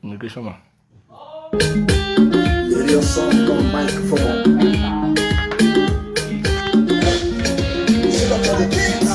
Nutrition. Radio song on microphone. Sit up on the beats.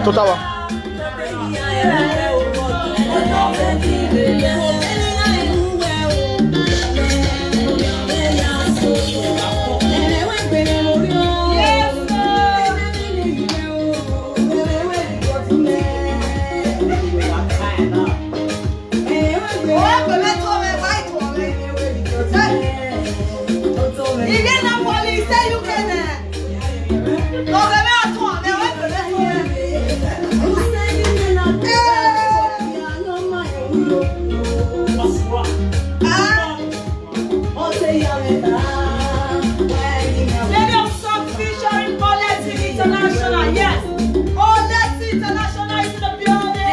Total. Yes. Oletin International is in the building.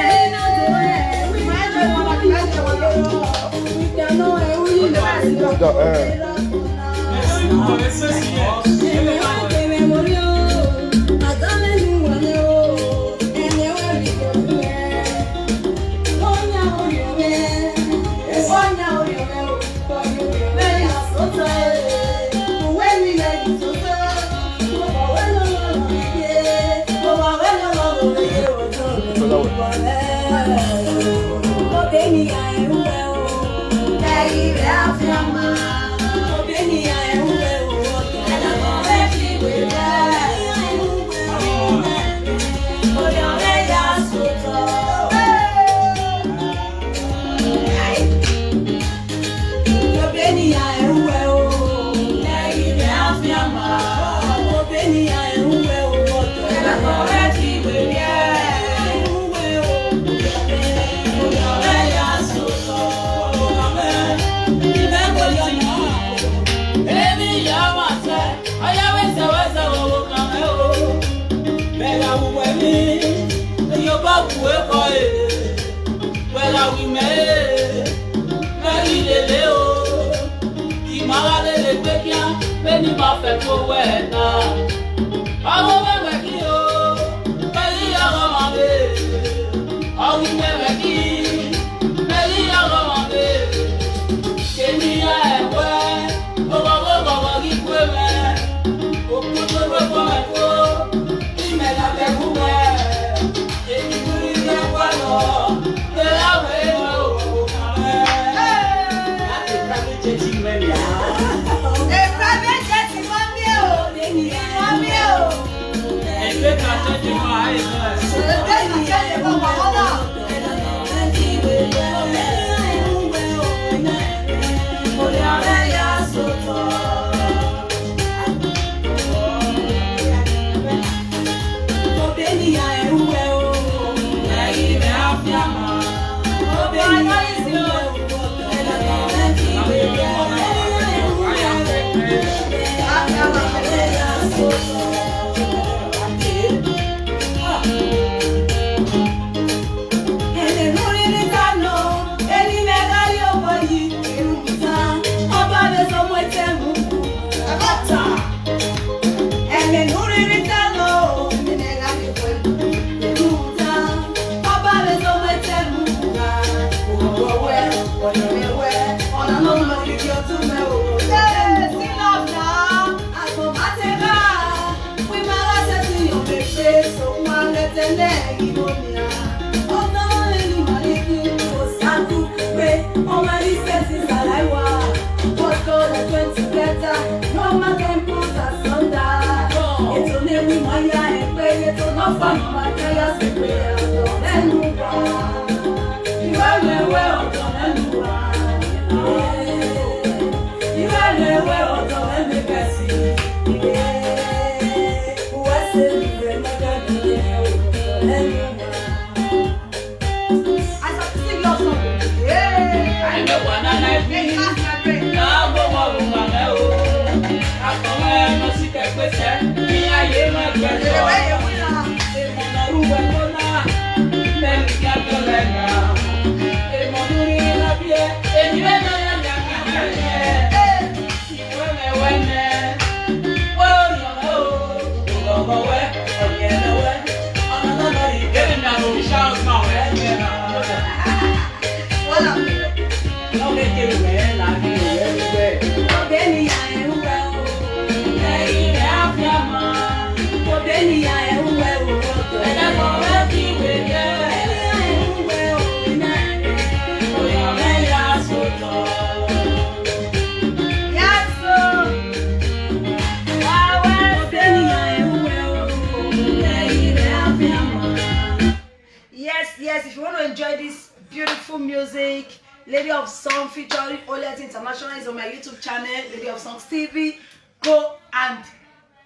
Yes, if you want to enjoy this beautiful music, Lady of Song featuring Oletin International is on my YouTube channel, Lady of Songs TV. Go and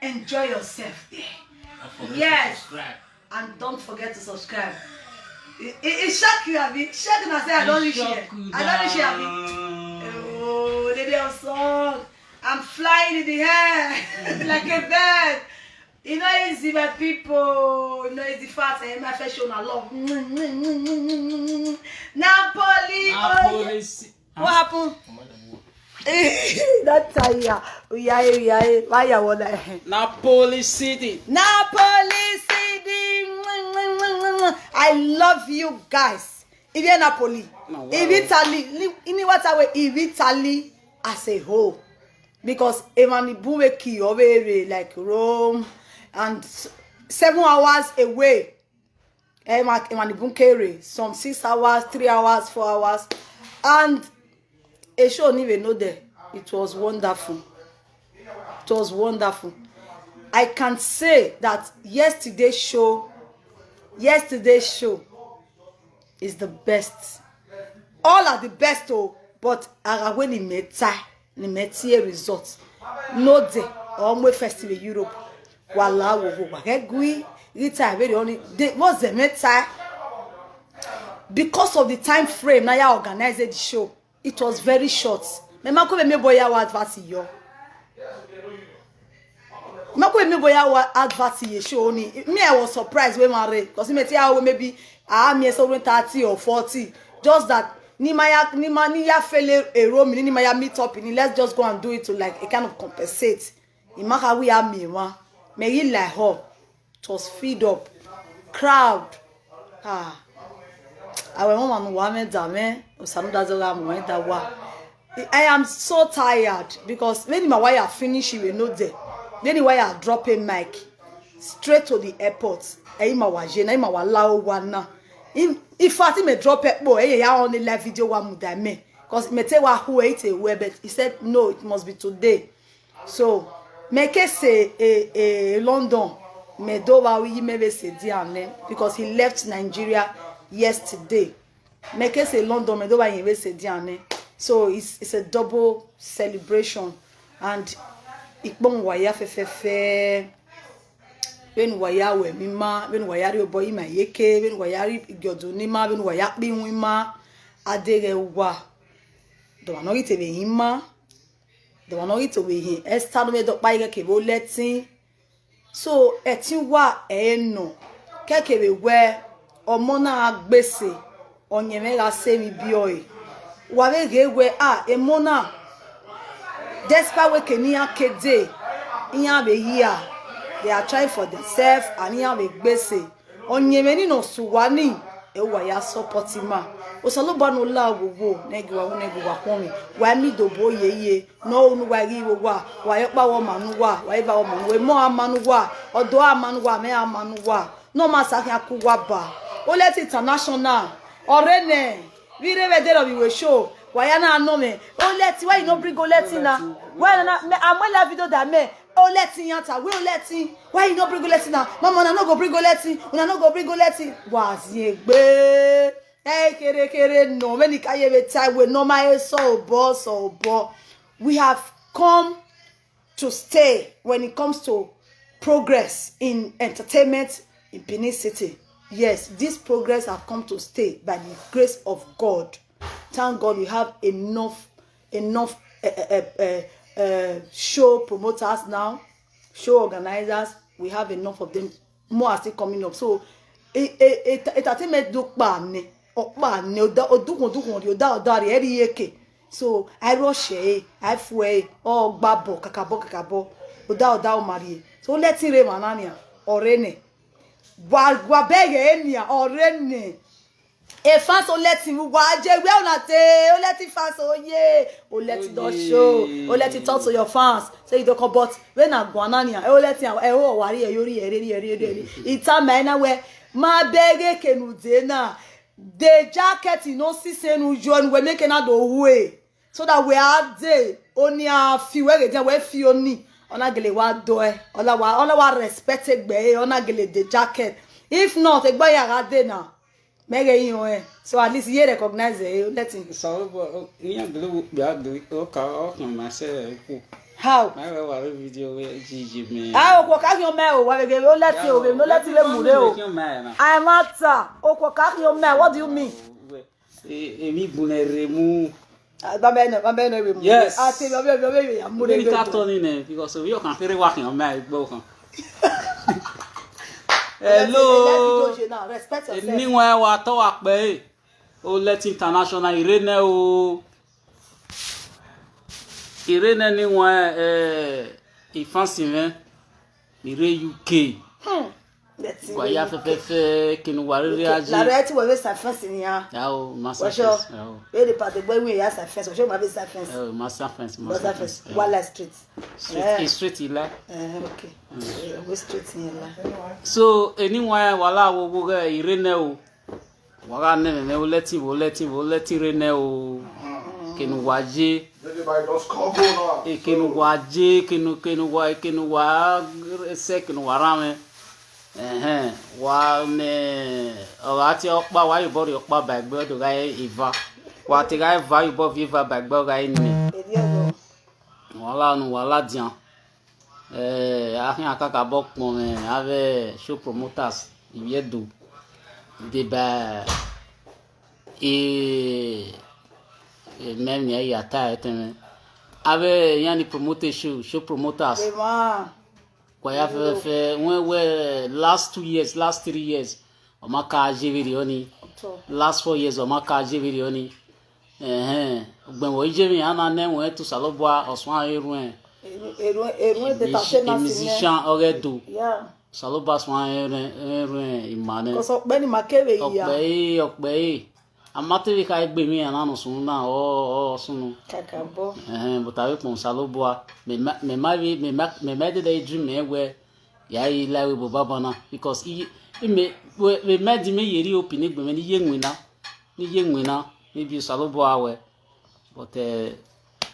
enjoy yourself there. Yes, and don't forget to subscribe. It shock you, Abby. Shock you, I say I don't reach here. I don't reach here, Abby. Oh, Lady of Song, I'm flying in the air like a bird. You know easy, my people. You know easy fast. I my first show, I love. Napoli. What happened? That's yeah. We are. Why you want that? Napoli City. Napoli City. I love you guys. If you're Napoli, if Italy, in what way? If Italy as a whole, because even Buweki over like Rome. And 7 hours away, some 6 hours, 3 hours, 4 hours, and a show didn't even know that. It was wonderful. It was wonderful. I can say that yesterday's show is the best. All are the best, but when the meta results, no day or festival Europe. Wala wo gui Rite very only was the matter because of the time frame now you organized the show. It was very short. Me mako me boy ya advert yo. Mako me boy ya advert ye show ni. Me I was surprised when I read because me tell maybe me so 30 or 40 just that ni ya fele a room ni maya meet up in let's just go and do it to like a kind of compensate. Imaka we are me one. May you like her. It was feed up. Crowd. I am so tired because when my wire finish, you will not there. Then why I drop a mic straight to the airport. If I may drop it, boy, I only live video one with me because me tell what who ate away, but he said no, it must be today. So. Make say London, because he left Nigeria yesterday. Make say London, so it's a double celebration, and ikbon waya fe when waya we mima when waya ri boy ma yeke when waya ri igoduni ma when waya pi wima adere wa do no ite be hima. The one not to be here. Esther no me do pa ike kebo Oletin. So etin wa no. Keke be we omo na agbese. Onyeme ga se mi bi oyi. Wa be ge we emo na. Despite we kenia kede. Iyan be here. They are trying for themselves and iyan be gbese. Onyeme ni no suwani. Ewa ya support ma. Osaloba no la wo negiwa kwon wa mi dobo yeye no unu wa ri wo wa ye pa wo manu wa ba wo manu we mo amanu wa odo amanu wa me amanu wa no ma sa kan ku wa ba Oletin International orene we re dey of we show wa ya na no me Oletin why you no bring Oletin na why na am la video that me Oletin yanta we Oletin why you no bring Oletin na mama na no go bring Oletin una no go bring Oletin wa zi egbe. Hey, kere no. When it time we normal so boss. We have come to stay when it comes to progress in entertainment in Benin City. Yes, this progress have come to stay by the grace of God. Thank God we have enough show promoters now, show organizers, we have enough of them. More are still coming up. So entertainment do pane oda so I rush I fue gbabo kakabo oda omari so let it rain manania orene wa bege enia orene e fans o let him waje we una te o let him fans o ye o let it don show o let it talk to your fans say you don't come but when na guanania o let him e o wari e yori eri ita maina we ma bege kenude na the jacket you know see say nu join we make na do way so that we are there only a few we fi oni ona gele wa do e ola wa respect egbe ona gele the jacket if not egbe ya ga de na mege yin so at least you recognize it let him so you do o ka o kan ma se ku how my we video we jiji me o ka yan me o wa gele o let you o no let you mure o I matter o ko ka yan me what do you mean emi bunere mu Baba no we yes ati be ya mure go to ni ne because we can fere wa yan me gbo kan hello respect yourself ni won wa to wa pe o let international irene o irene ni won ifansiven ire UK kwa ya fefe kinu wariri aji la rete we sa fence ni ya o master fence we the part gbe we ya sa fence o se ma be sa fence master fence Wala street street ila okay we street ni la so anyone wala wo go irene o wala ne me o leti rene o kinu waje Everybody don't score goal now. kinu waje kinu wa se kinu warame wa ne o ati opa wa ibori opa bagbe do ga iva wa ti ga iva ibo viva bagbe ga ni wala dian ahin akaka bokpon me ave show promoters iedo de ba même il y a ta eteme ave yani promoter show promoters kwa ya fe when last 2 years last 3 years o maka jeviri oni last 4 years o maka jeviri oni ogben wo jeviri ana ne won to salobwa oswan erun de tenter na musician oredo salobwa oswan erun imane ko so pe ni makere ya okpe amate ka egbe mi ana no sun na o sunu kakabo but awe pon salobwa me de dream me we ya yi la we bo baba na because me di me yeri open egbe me ni yenwina ni bi salobwa we but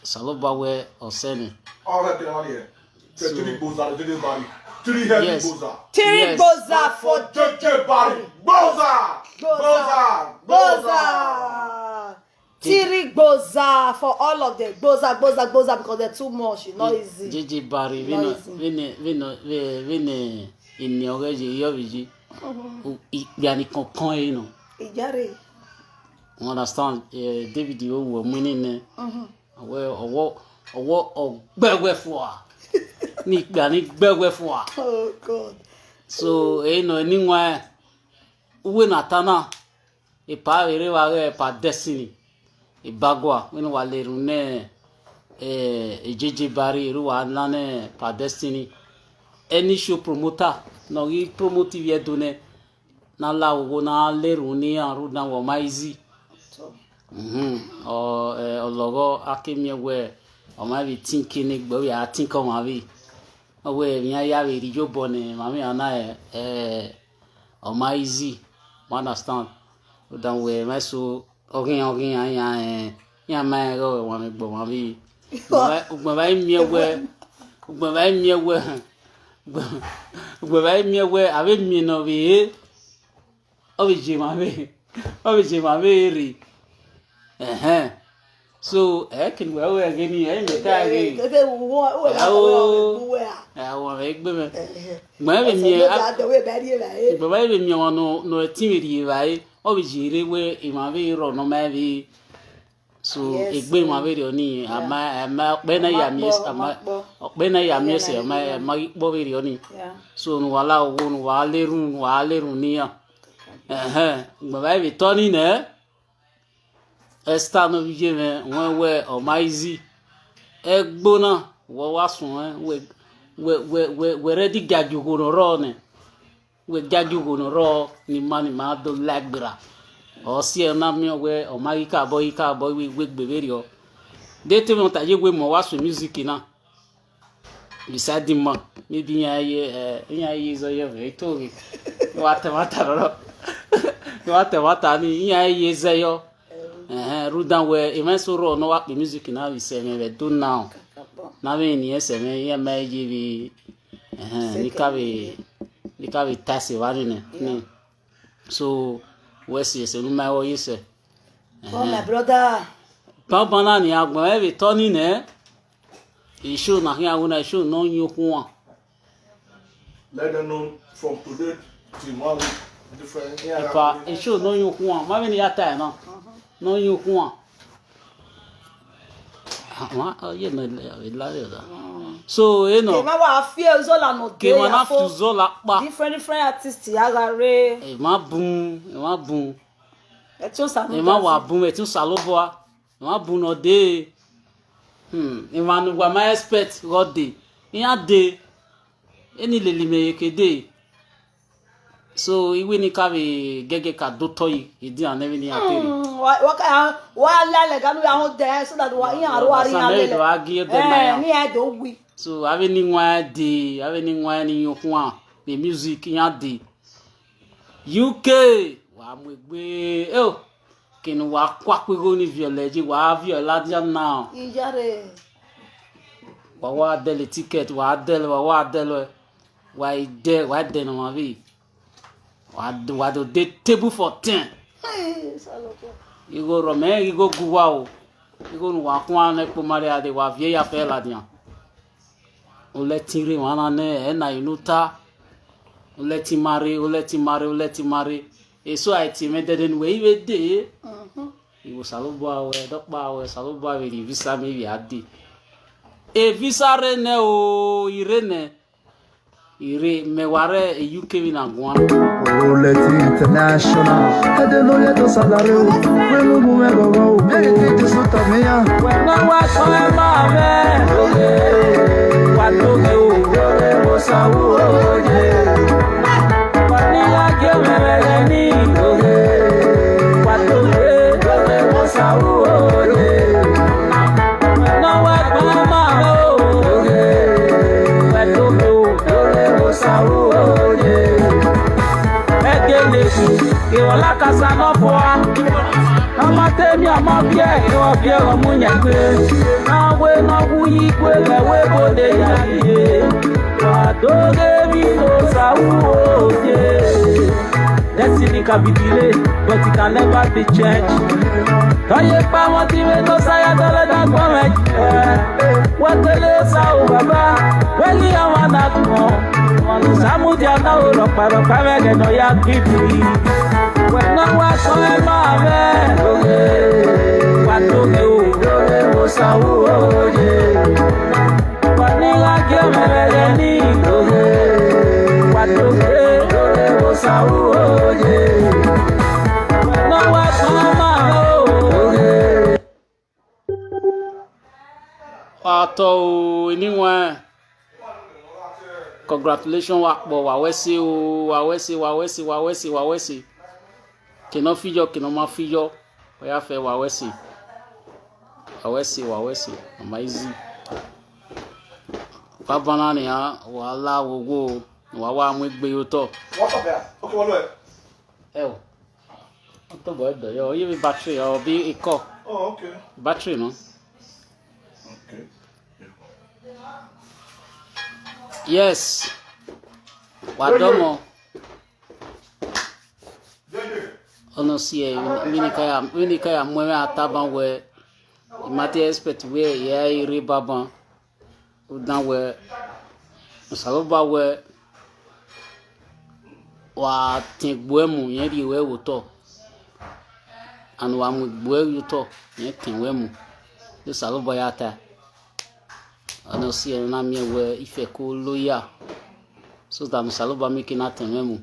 salobwa we oseni All right, here. Three boza, three body. Three heavy boza. Three boza for JJ body. Boza. Three boza for all of them. Boza because they're too much. It's not easy. JJ body vine ini oreje yoviji yani konkan e no ijare understand David o wo muni ne owo ogbegwe fun wa ni gba ni gbegwe fun wa oh god so no ni nwa uwe natana e pa ere wa re pa destiny e bagwa when wa le run ne JJ bari ru wa na ne pa destiny any show promoter no ri promotive ye done na la wo na le run ni aru na wo maizi ologo akemiewe o ma bi tinki ni gbo ya tinko ma bi owe mi ya we ri jo bone ma mi ana o ma easy understand dan we ma so ogin ya ma ro wa mi gbo ma bi ugbo ba miewe ave mi no bi o bi je ma be ri so can we over again me ta again wo me gbe me ma be mi baba be mi wono no timiri vai o bi jire we I ma be ro no ma bi So egbe ma video ni ama bena ya mies ama bena ya mies ama ikpo video ni. So nu wala owo nu wa lerun ni ya. Ngba bi toni ne esta no bi me won we o maizi egbona wo wa sun we ready gaju go no ro ne we gaju go no ro ni ma do lagbra o si e na mi we o ma ika boy we gbebe rio de te mo ta je we mo wa sun music na beside him maybe ya ye zo ye ve to wata ro wata ni ya ye ze yo rudan we e ma so ro no wa pe music na we se me do now na we ni ese me ye ma je bi ni ka be tasi wa ni so we see se no ma o yese oh my brother bana ni agbon e be to ni ne e show na here una show no yokun let them know from today till tomorrow different e show no yokun ma be ni ata na no yokun ye no la da so ke ma wa fi zola no ke ma na fi zola pa different artists ya gare e ma bun e tun sa no e ma wa bun e tun sa lo bo e ma bun no de e ma no wa ma expect god dey ya dey eni leli me kede so iwe ni ka be gege ka do toyi idi an even ni ateri wa la le ganu ya ho de so that wa yin aro ari ya le ni e do wi so ave ni nwa ni yokun the music yan dey UK wa mo gbe kinu wa kwa pe go ni violence wa viola dia now ijare wa dele ticket wa dele wa de no ma vi wa do de table for 10 you go rome you go guwa o you go nu wa kun na po mare ade wa vie ya fe la dia Oletin re wana ne na inuta Oletin mare eso aiti me deden we we de iwo salobo awe dokpa awe salobo awe ri visa me wi ade e visa re ne o ire meware e UK wi na gwa Oletin international adelo to salare o we lo mu me go o be ti so ta me ya we na wa so e ma me wa to ge o sa wo je wa ni la ge me ni wa to ge o sa wo je na wa pa ma o wa to ge o sa wo je ke wala kasa no fo ama temi ama bie yo bie o munyagbe na we no wuyi kwe le we bode ya ye wa doge mi no sawo je destiny can be delayed but it can never be changed oye pa won ti me no saya dole da gbo me wa tele sa o baba we ni awon na ko won samu dia na o ro pa me ge no ya kiti when no wa so e ma me wa to ge o sa wo je wa ni la ge me le ni wa to ge o sa wo je no wa so ma ato iniwa congratulations wa po wa wesi kino fijo kino ma fijo o ya fe wa wesi amazing babana ni ha wala wogo wa mu gbe yo to what up there okay what way o to boy do yo yi battery o bi iko oh okay battery no okay yes wadomo ono sie minika ya mwe ataban we imati expect we ya iri baban udan we saloba we wa tingbo emu yen ri we wo to and wa mu gbo yuto ye tinwe mu yo salobo ya ta ano si na mi we ife ko loya so that salobo mi kina tinwe mu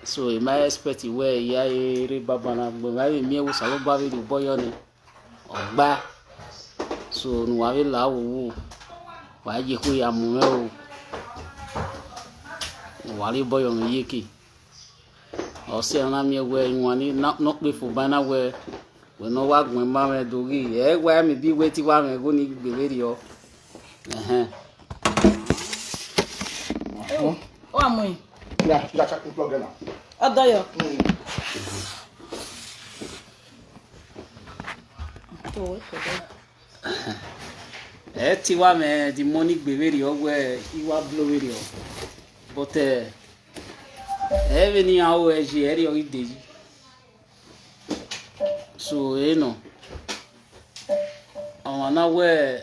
so e ma expect we ya ere baba na gbo ma mi wo salobo we boyo ni ogba so nu wa we la wo wa je ko ya mu me o wa le boyo mi yeki o se na mi we won ni no pe fo bana we no wa gbon ma me dori e wa mi bi we ti wa me go ni gbere o o amu ya cha plug na odoyo ti wa me di money gbere o we iwa blow we o but even now eji eri o ideji so no awon na we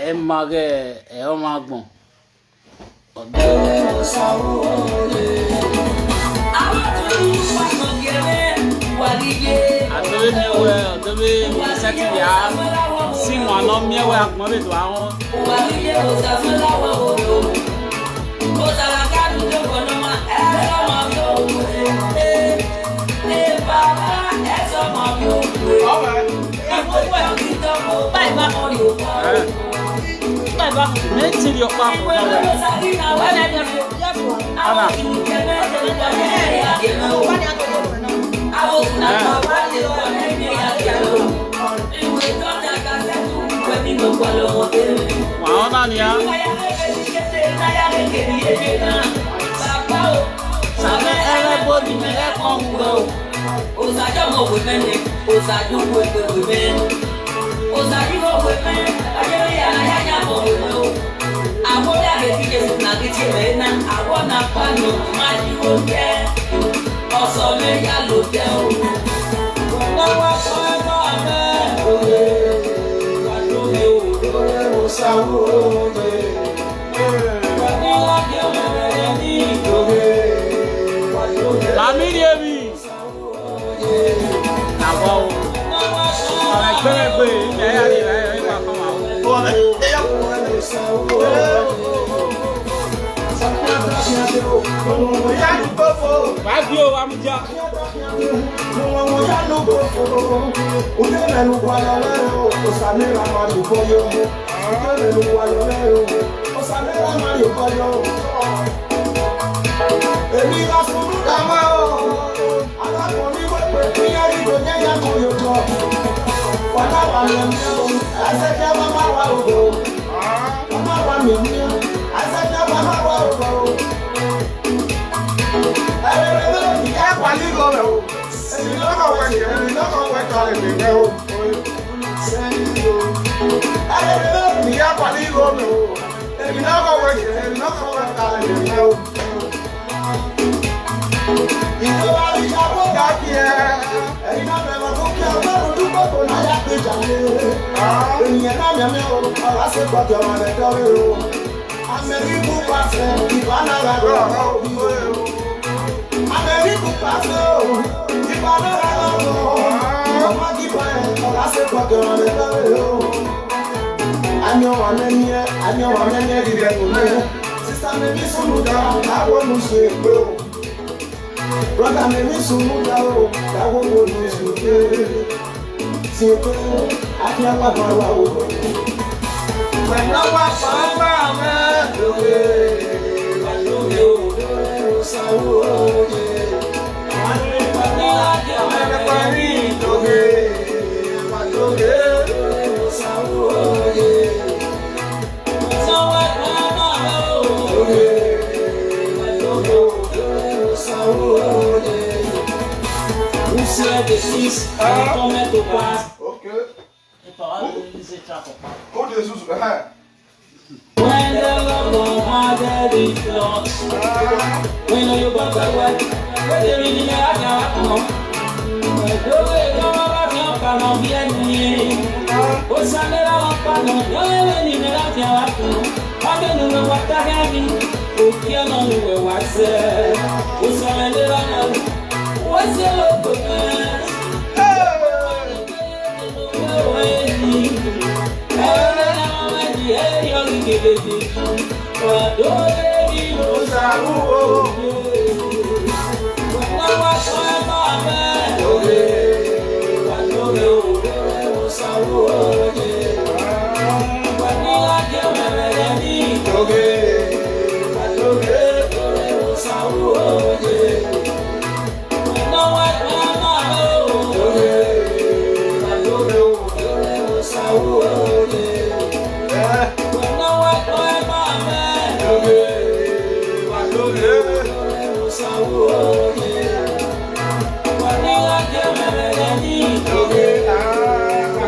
e mage e o ma gbon odo adobe ni we odobe mi seti ya si mo no mi we agbon be to awon Mentally your papa.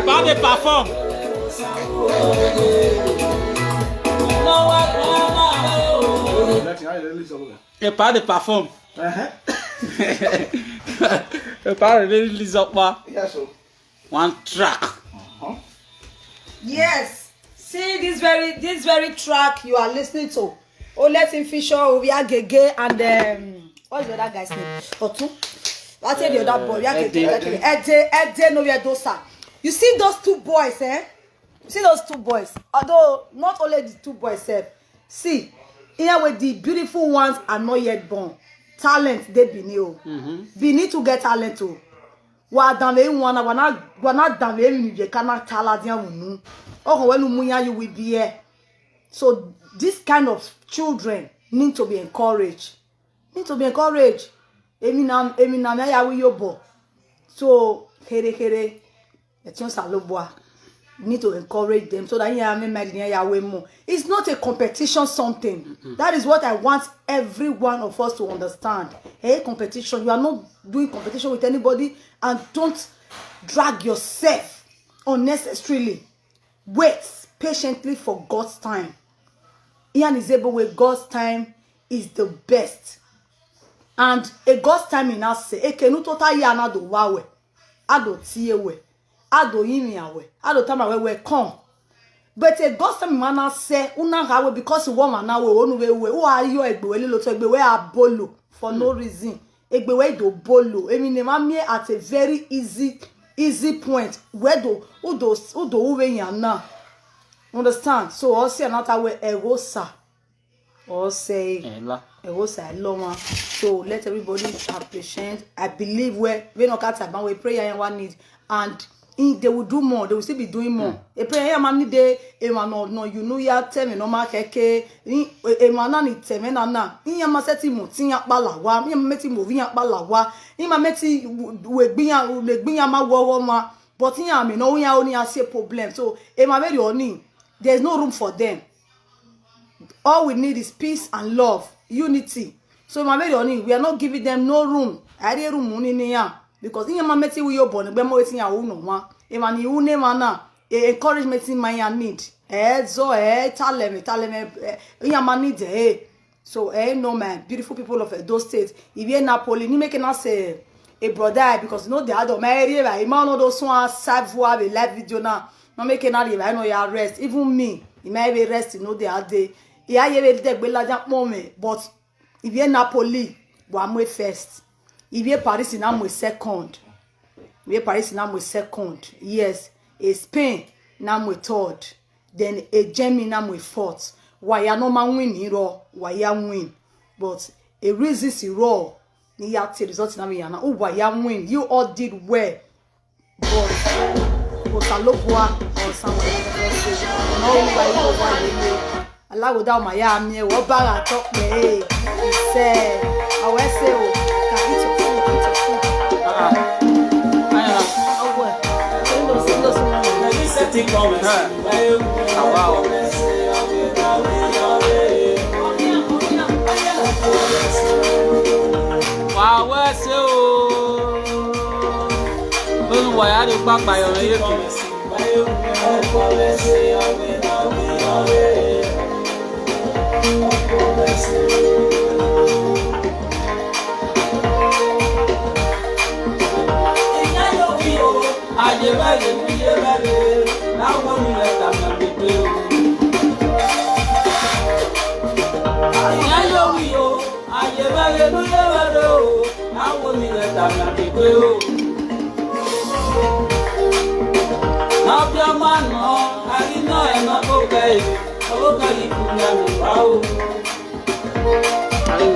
Pas de parfum. Et pas de parfum. Et pas de lisoppa. One track. Yes. See this very track you are listening to. Oletin Fisher, Ovia Gege, and what's the other guy's name? Otu. What's the other boy? Ede no Dosa. You see those two boys, eh? See those two boys. Although not only the two boys, see here with the beautiful ones are not yet born. Talent they be new. Be need to get talent too. Wa danve wana danve mi je kana talent ya wonu. Oh when umunya you will be here. So this kind of children need to be encouraged. Emi na ya wi yobo. So here need to encourage them so that it's not a competition something. That is what I want every one of us to understand. Hey, competition, you are not doing competition with anybody, and don't drag yourself unnecessarily. Wait patiently for God's time. Ian is able with God's time is the best. And a God's time in us say, ekenu tota ya na do wawe. Ado tiewe. Ado yimiawe. Ado tama we come. But a God's time man say una hawe because woman na we onu we who are you egbewe lilo to egbewe abolo for no reason. Egbewe do bolo. Emi ne ma at a very easy point where do uwe yana. Understand? So also another way egosa. Or say egosa loma. So let everybody have patience. I believe we no cat about we pray and one need, and they will do more. They will still be doing more. A prayer man need e man no you know ya tell me no ma keke e man na ni tell me na ya ma seti mo tin ya palawa ya meti mo vi ya palawa ya ma meti we gbin ya ma wo ma but ya me no ya only has a problem. So e ma very oni there's no room for them. All we need is peace and love, unity. So my very only we are not giving them no room. I dey room money niya because in my meti we your born be mo wetin ya wo no ma. E man you name na encouragement in my need. Taleme in my need So no man, beautiful people of those states. If you Napoli, ni make na say a brother because you know the other marry right. Man no those one savoir be live video na. No make na live I know you rest. Even me, you may be rest you know the other day. Yeah, you will take bela moment, but if you Napoli, we first. If you Paris, we second. If you Paris, we second. Yes, a Spain, we third. Then a Germany, we fourth. Why you no man win hero? Why you win? But a resist hero. Ni ya te result na me yana. Oh, why you win? You all did well. But Salobua or somewhere. No, why you allow down my arm near what bag talk me. He said, I will say, can eat your food,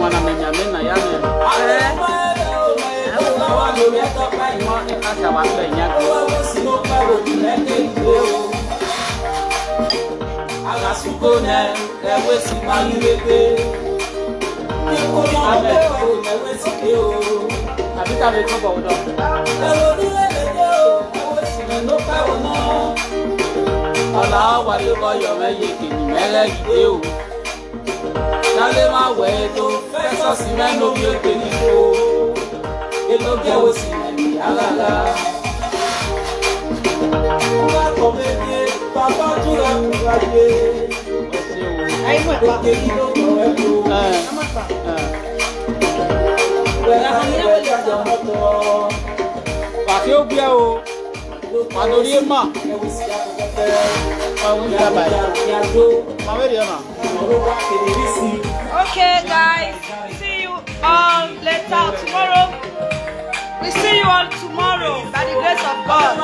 wana menyamena ya me. Asa wa pe nya go. Aga suko ne ewe si ma yebe. Abe ko ewe si ke o. Abi ka be ko bo do. Ewo ni le de o. Ewe si me no pa wo no. Ala wa le ko yo me ye ke ni mere ide o. Dale ma we to feso si me no bi o ke ni ko. E no ge wo si me ni alala. Wa ko me ni papa tu la ku wa ye. Ai mo pa ke ni no ko e ko. Pàkí ó gbé o, pàdórí ẹ̀ mà. Okay, guys, see you all later tomorrow. We see you all tomorrow by the grace of God.